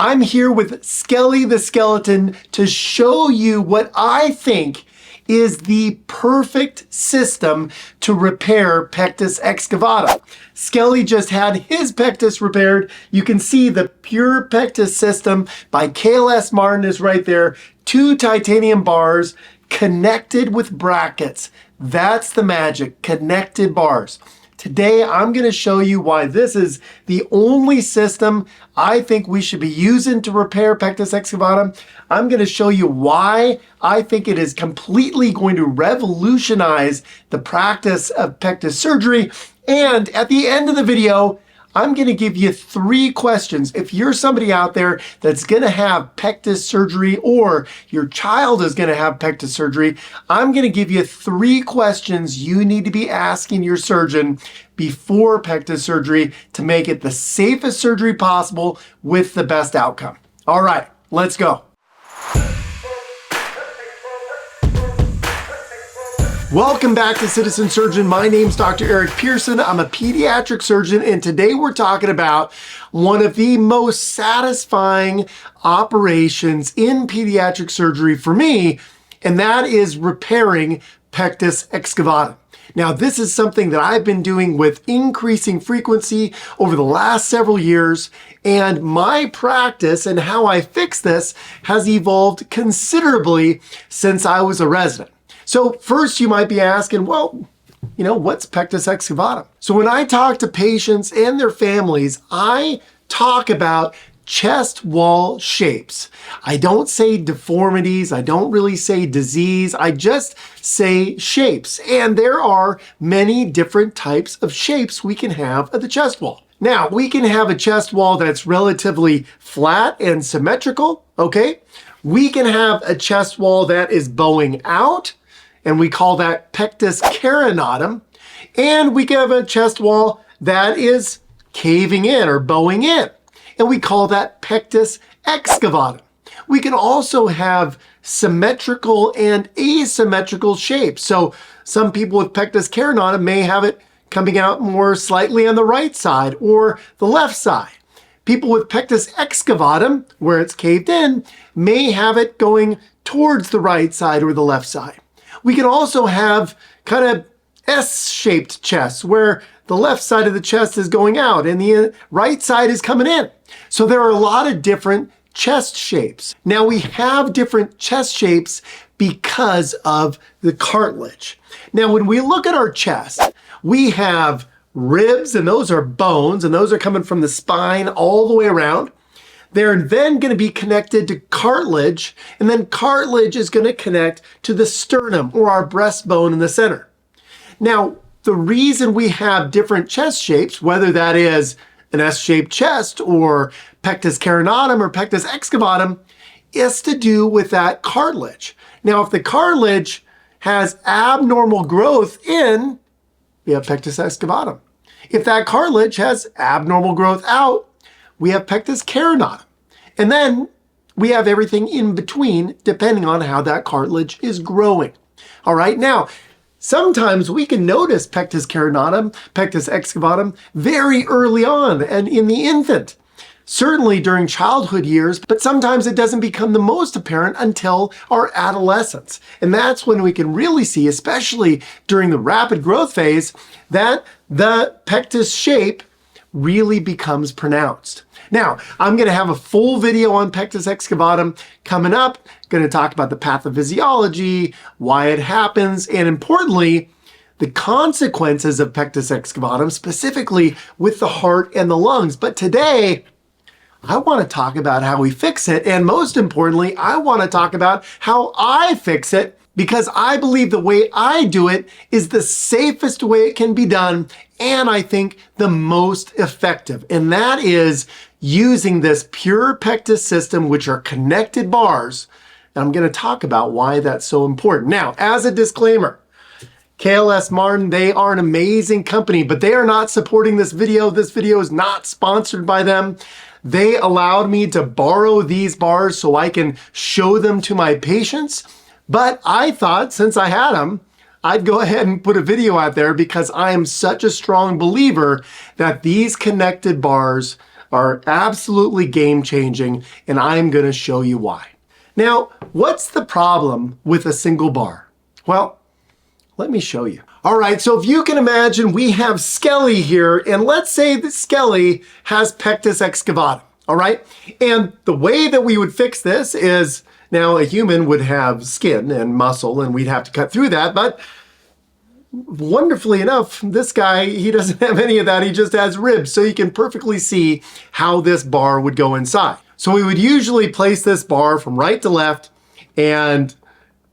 I'm here with Skelly the Skeleton to show you what I think is the perfect system to repair Pectus Excavatum. Skelly just had his Pectus repaired. You can see the Pure Pectus system by KLS Martin is right there. 2 titanium bars connected with brackets. That's the magic, connected bars. Today, I'm going to show you why this is the only system I think we should be using to repair Pectus Excavatum. I'm going to show you why I think it is completely going to revolutionize the practice of Pectus surgery. And at the end of the video, I'm going to give you 3 questions. If you're somebody out there that's going to have Pectus surgery or your child is going to have Pectus surgery, I'm going to give you 3 questions you need to be asking your surgeon before Pectus surgery to make it the safest surgery possible with the best outcome. All right, let's go. Welcome back to Citizen Surgeon. My name's Dr. Eric Pearson. I'm a pediatric surgeon, and today we're talking about one of the most satisfying operations in pediatric surgery for me, and that is repairing Pectus Excavatum. Now, this is something that I've been doing with increasing frequency over the last several years, and my practice and how I fix this has evolved considerably since I was a resident. So first you might be asking, well, what's Pectus Excavatum? So when I talk to patients and their families, I talk about chest wall shapes. I don't say deformities. I don't really say disease. I just say shapes. And there are many different types of shapes we can have at the chest wall. Now, we can have a chest wall that's relatively flat and symmetrical, okay? We can have a chest wall that is bowing out, and we call that Pectus carinatum. And we can have a chest wall that is caving in or bowing in, and we call that Pectus excavatum. We can also have symmetrical and asymmetrical shapes. So some people with Pectus carinatum may have it coming out more slightly on the right side or the left side. People with Pectus excavatum, where it's caved in, may have it going towards the right side or the left side. We can also have kind of S-shaped chests where the left side of the chest is going out and the right side is coming in. So there are a lot of different chest shapes. Now we have different chest shapes because of the cartilage. Now when we look at our chest, we have ribs, and those are bones, and those are coming from the spine all the way around. They're then going to be connected to cartilage, and then cartilage is going to connect to the sternum or our breastbone in the center. Now, the reason we have different chest shapes, whether that is an S-shaped chest or Pectus carinatum or Pectus excavatum, is to do with that cartilage. Now, if the cartilage has abnormal growth in, we have Pectus excavatum. If that cartilage has abnormal growth out, we have Pectus carinatum. And then we have everything in between depending on how that cartilage is growing. All right, now, sometimes we can notice Pectus carinatum, Pectus excavatum very early on and in the infant. Certainly during childhood years, but sometimes it doesn't become the most apparent until our adolescence. And that's when we can really see, especially during the rapid growth phase, that the Pectus shape really becomes pronounced. Now, I'm going to have a full video on Pectus excavatum coming up. Going to talk about the pathophysiology, why it happens, and importantly, the consequences of Pectus excavatum, specifically with the heart and the lungs. But today, I want to talk about how we fix it, and most importantly, I want to talk about how I fix it, because I believe the way I do it is the safest way it can be done, and I think the most effective. And that is using this Pure Pectus system, which are connected bars. And I'm going to talk about why that's so important. Now, as a disclaimer, KLS Martin, they are an amazing company, but they are not supporting this video. This video is not sponsored by them. They allowed me to borrow these bars so I can show them to my patients. But I thought, since I had them, I'd go ahead and put a video out there because I am such a strong believer that these connected bars are absolutely game-changing, and I'm going to show you why. Now, what's the problem with a single bar? Well, let me show you. All right, so if you can imagine, we have Skelly here, and let's say that Skelly has Pectus Excavatum, all right? And the way that we would fix this is, now a human would have skin and muscle, and we'd have to cut through that, but wonderfully enough, this guy, he doesn't have any of that, he just has ribs, so you can perfectly see how this bar would go inside. So we would usually place this bar from right to left, and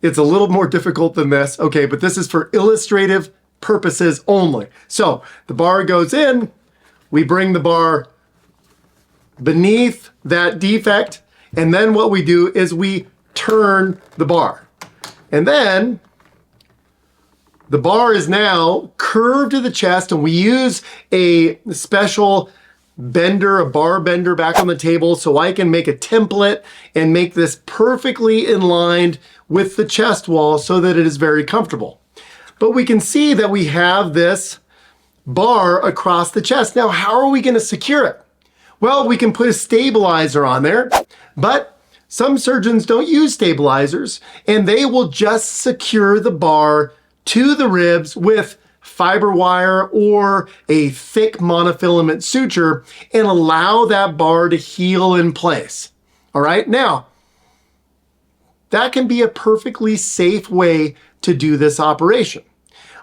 it's a little more difficult than this, okay, but this is for illustrative purposes only. So the bar goes in, we bring the bar beneath that defect, and then what we do is we turn the bar. And then the bar is now curved to the chest, and we use a special bender, a bar bender back on the table so I can make a template and make this perfectly in line with the chest wall so that it is very comfortable. But we can see that we have this bar across the chest. Now, how are we going to secure it? Well, we can put a stabilizer on there, but some surgeons don't use stabilizers, and they will just secure the bar to the ribs with fiber wire or a thick monofilament suture and allow that bar to heal in place. All right, now, that can be a perfectly safe way to do this operation.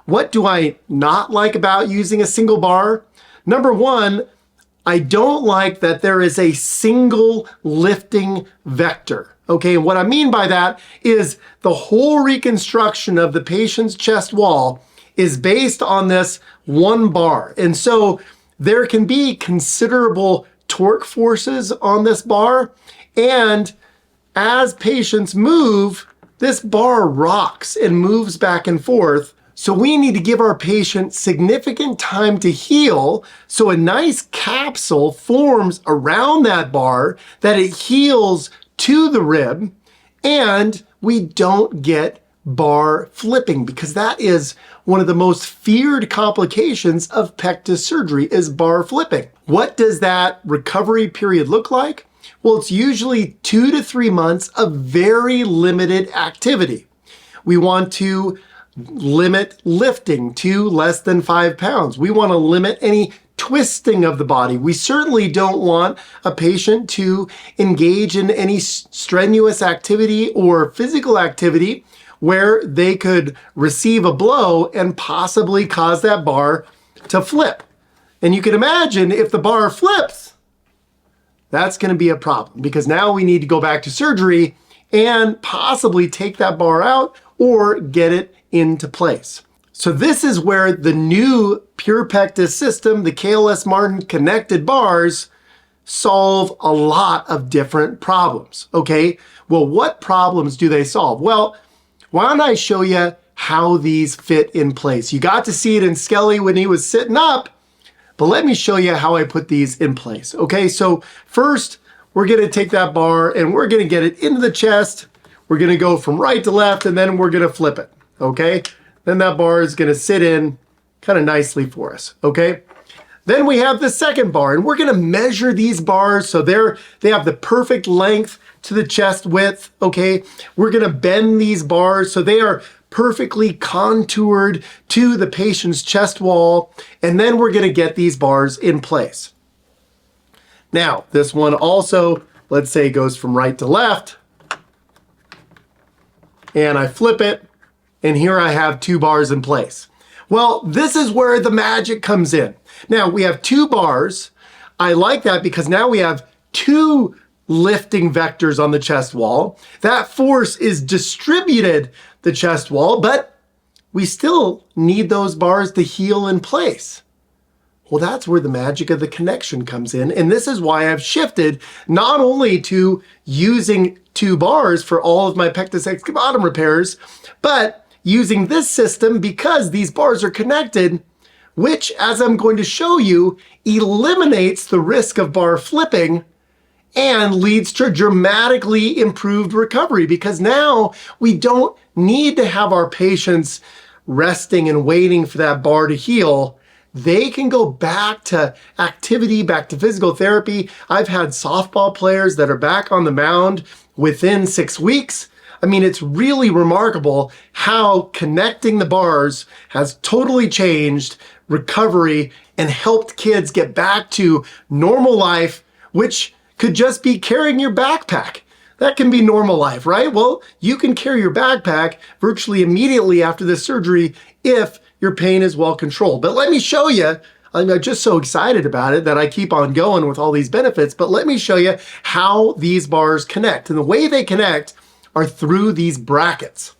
What do I not like about using a single bar? Number one, I don't like that there is a single lifting vector. Okay, and what I mean by that is the whole reconstruction of the patient's chest wall is based on this one bar. And so there can be considerable torque forces on this bar, and as patients move, this bar rocks and moves back and forth. So we need to give our patient significant time to heal so a nice capsule forms around that bar, that it heals to the rib, and we don't get bar flipping, because that is one of the most feared complications of pectus surgery is bar flipping. What does that recovery period look like? Well, it's usually 2 to 3 months of very limited activity. We want to limit lifting to less than 5 pounds. We want to limit any twisting of the body. We certainly don't want a patient to engage in any strenuous activity or physical activity where they could receive a blow and possibly cause that bar to flip. And you can imagine if the bar flips, that's going to be a problem, because now we need to go back to surgery and possibly take that bar out or get it into place. So this is where the new Pure Pectus system, the KLS Martin connected bars, solve a lot of different problems, okay? Well, what problems do they solve? Well, why don't I show you how these fit in place? You got to see it in Skelly when he was sitting up, but let me show you how I put these in place, okay? So first, we're gonna take that bar and we're gonna get it into the chest. We're gonna go from right to left, and then we're gonna flip it, okay? Then that bar is gonna sit in kind of nicely for us, okay? Then we have the second bar, and we're gonna measure these bars so they have the perfect length to the chest width, okay? We're gonna bend these bars so they are perfectly contoured to the patient's chest wall, and then we're gonna get these bars in place. Now, this one also, let's say, goes from right to left, and I flip it, and here I have 2 bars in place. Well, this is where the magic comes in. Now, we have 2 bars. I like that because now we have 2 lifting vectors on the chest wall. That force is distributed the chest wall, but we still need those bars to heal in place. Well, that's where the magic of the connection comes in. And this is why I've shifted not only to using 2 bars for all of my Pectus Excavatum repairs, but using this system because these bars are connected, which, as I'm going to show you, eliminates the risk of bar flipping and leads to dramatically improved recovery, because now we don't need to have our patients resting and waiting for that bar to heal. they can go back to activity, back to physical therapy. I've had softball players that are back on the mound within 6 weeks. I mean, it's really remarkable how connecting the bars has totally changed recovery and helped kids get back to normal life, which could just be carrying your backpack. That can be normal life, right? Well, you can carry your backpack virtually immediately after this surgery if your pain is well controlled. But let me show you, I'm just so excited about it that I keep on going with all these benefits, but let me show you how these bars connect. And the way they connect are through these brackets.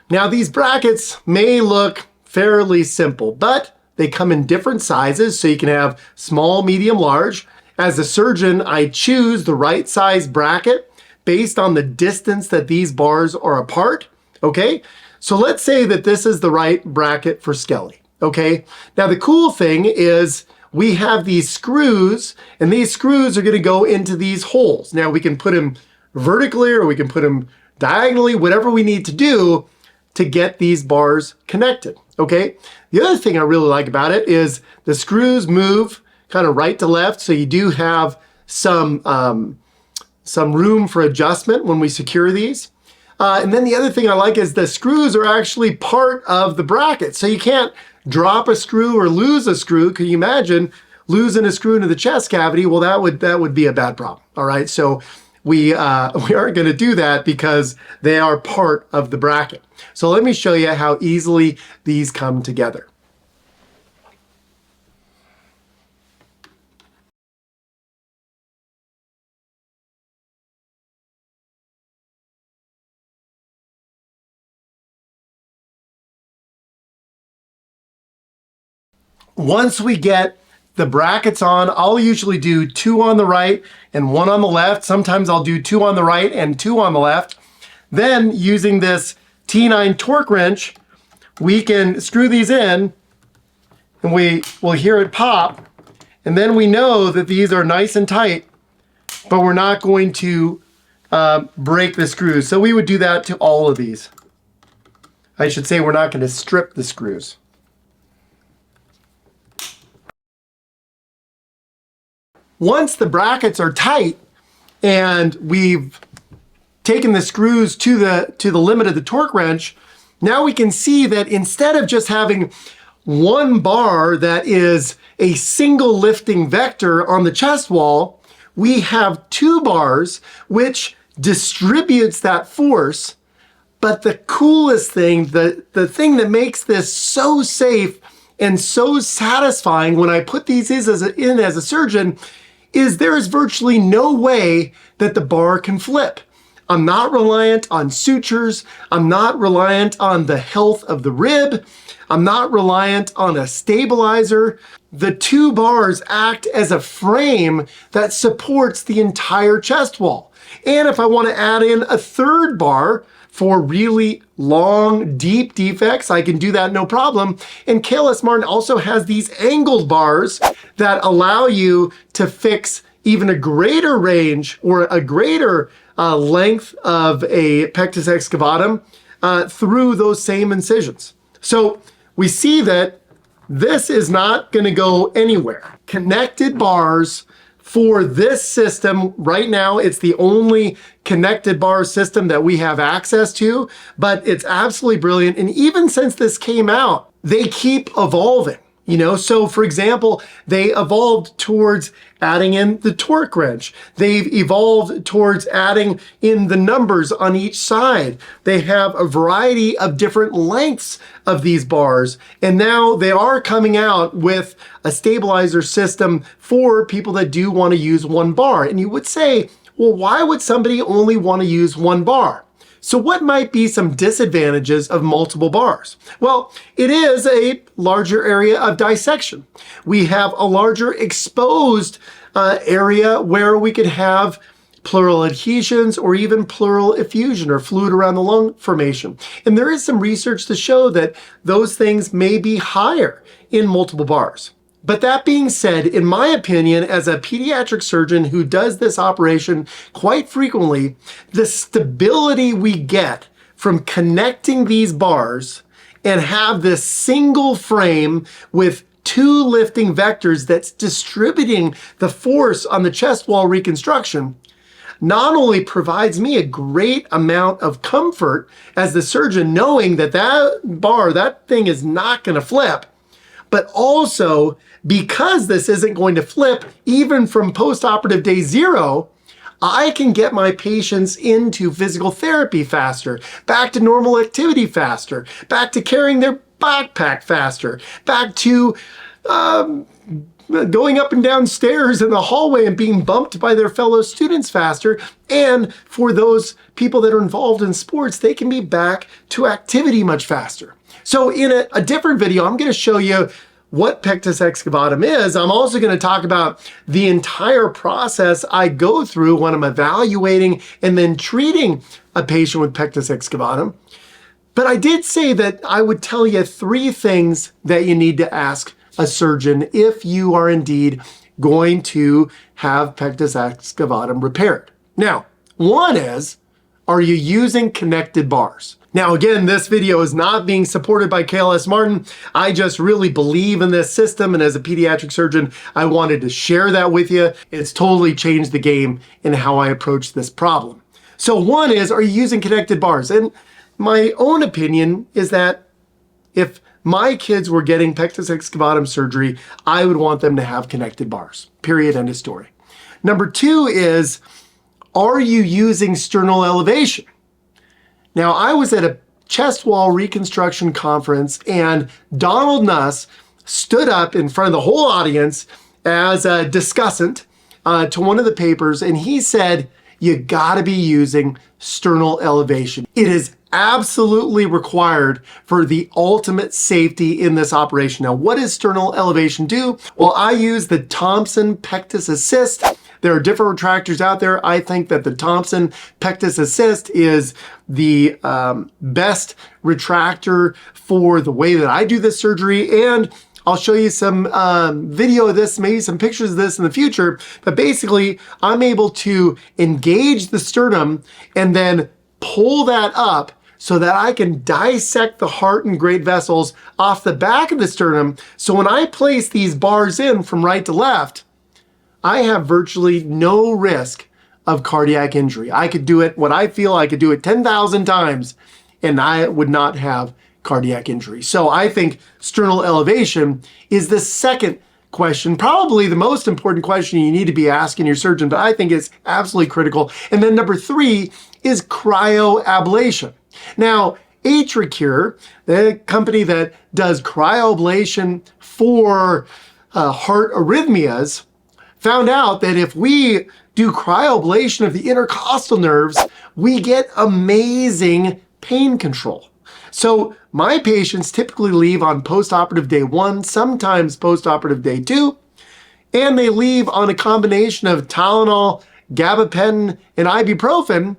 Now, these brackets may look fairly simple, but they come in different sizes, so you can have small, medium, large. As a surgeon, I choose the right size bracket based on the distance that these bars are apart, okay? So let's say that this is the right bracket for Skelly, okay? Now, the cool thing is we have these screws, and these screws are gonna go into these holes. Now, we can put them vertically or we can put them diagonally, whatever we need to do to get these bars connected, okay? The other thing I really like about it is the screws move kind of right to left, so you do have some room for adjustment when we secure these. And then the other thing I like is the screws are actually part of the bracket, so you can't drop a screw or lose a screw. Can you imagine losing a screw into the chest cavity? Well, that would be a bad problem, all right? So we aren't gonna do that because they are part of the bracket. So let me show you how easily these come together. Once we get the brackets on, I'll usually do 2 on the right and 1 on the left. Sometimes I'll do 2 on the right and 2 on the left. Then using this T9 torque wrench, we can screw these in and we will hear it pop. And then we know that these are nice and tight, but we're not going to break the screws. So we would do that to all of these. I should say we're not going to strip the screws. Once the brackets are tight and we've taken the screws to the limit of the torque wrench, now we can see that instead of just having one bar that is a single lifting vector on the chest wall, we have 2 bars which distributes that force. But the coolest thing, the thing that makes this so safe and so satisfying when I put these in as a surgeon is there is virtually no way that the bar can flip. I'm not reliant on sutures. I'm not reliant on the health of the rib. I'm not reliant on a stabilizer. The 2 bars act as a frame that supports the entire chest wall. And if I want to add in a 3rd bar for really long, deep defects, I can do that no problem. And KLS Martin also has these angled bars that allow you to fix even a greater range or a greater length of a Pectus Excavatum through those same incisions. So we see that this is not going to go anywhere. Connected bars for this system, right now, it's the only connected bar system that we have access to, but it's absolutely brilliant. And even since this came out, they keep evolving. You know, so for example, they evolved towards adding in the torque wrench. They've evolved towards adding in the numbers on each side. They have a variety of different lengths of these bars. And now they are coming out with a stabilizer system for people that do want to use 1 bar. And you would say, well, why would somebody only want to use 1 bar? So what might be some disadvantages of multiple bars? Well, it is a larger area of dissection. We have a larger exposed area where we could have pleural adhesions or even pleural effusion or fluid around the lung formation. And there is some research to show that those things may be higher in multiple bars. But that being said, in my opinion, as a pediatric surgeon who does this operation quite frequently, the stability we get from connecting these bars and have this single frame with two lifting vectors that's distributing the force on the chest wall reconstruction not only provides me a great amount of comfort as the surgeon knowing that that thing is not going to flip, but also because this isn't going to flip even from postoperative day 0, I can get my patients into physical therapy faster, back to normal activity faster, back to carrying their backpack faster, back to going up and down stairs in the hallway and being bumped by their fellow students faster. And for those people that are involved in sports, they can be back to activity much faster. So in a different video, I'm going to show you what Pectus Excavatum is. I'm also going to talk about the entire process I go through when I'm evaluating and then treating a patient with Pectus Excavatum. But I did say that I would tell you 3 things that you need to ask a surgeon if you are indeed going to have Pectus Excavatum repaired. Now, one is, are you using connected bars? Now, again, this video is not being supported by KLS Martin. I just really believe in this system, and as a pediatric surgeon, I wanted to share that with you. It's totally changed the game in how I approach this problem. So one is, are you using connected bars? And my own opinion is that if my kids were getting Pectus Excavatum surgery, I would want them to have connected bars. Period, end of story. Number 2 is, are you using sternal elevation? Now, I was at a chest wall reconstruction conference and Donald Nuss stood up in front of the whole audience as a discussant to one of the papers, and he said, you gotta be using sternal elevation. It is absolutely required for the ultimate safety in this operation. Now, what does sternal elevation do? Well, I use the Thompson Pectus Assist. There are different retractors out there. I think that the Thompson Pectus Assist is the best retractor for the way that I do this surgery, and I'll show you some video of this, maybe some pictures of this in the future, but basically I'm able to engage the sternum and then pull that up so that I can dissect the heart and great vessels off the back of the sternum. So when I place these bars in from right to left, I have virtually no risk of cardiac injury. I could do it, what I feel I could do it 10,000 times and I would not have cardiac injury. So I think sternal elevation is the second question, probably the most important question you need to be asking your surgeon, but I think it's absolutely critical. And then number 3 is cryoablation. Now, AtriCure, the company that does cryoablation for heart arrhythmias, found out that if we do cryoablation of the intercostal nerves, we get amazing pain control. So my patients typically leave on postoperative day 1, sometimes postoperative day 2, and they leave on a combination of Tylenol, gabapentin, and ibuprofen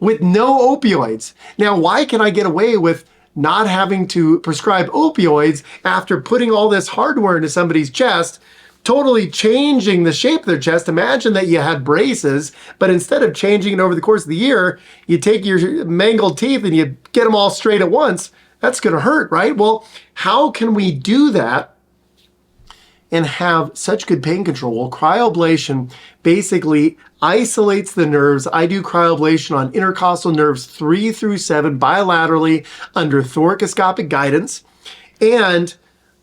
with no opioids. Now, why can I get away with not having to prescribe opioids after putting all this hardware into somebody's chest, totally changing the shape of their chest? Imagine that you had braces, but instead of changing it over the course of the year, you take your mangled teeth and you get them all straight at once. That's gonna hurt, right? Well, how can we do that and have such good pain control? Well, cryoablation basically isolates the nerves. I do cryoablation on intercostal nerves 3 through 7 bilaterally under thoracoscopic guidance. And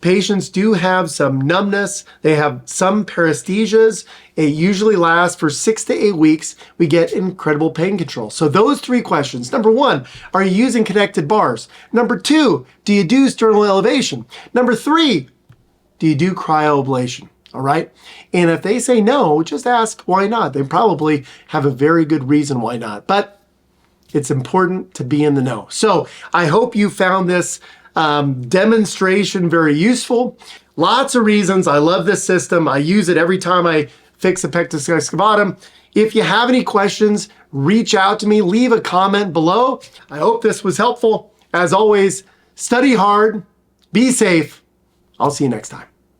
patients do have some numbness. They have some paresthesias. It usually lasts for 6 to 8 weeks. We get incredible pain control. So those 3 questions. Number 1, are you using connected bars? Number 2, do you do sternal elevation? Number 3, do you do cryoablation? All right. And if they say no, just ask why not. They probably have a very good reason why not, but it's important to be in the know. So I hope you found this demonstration very useful. Lots of reasons. I love this system. I use it every time I fix a Pectus Excavatum. If you have any questions, reach out to me, leave a comment below. I hope this was helpful. As always, study hard, be safe. I'll see you next time.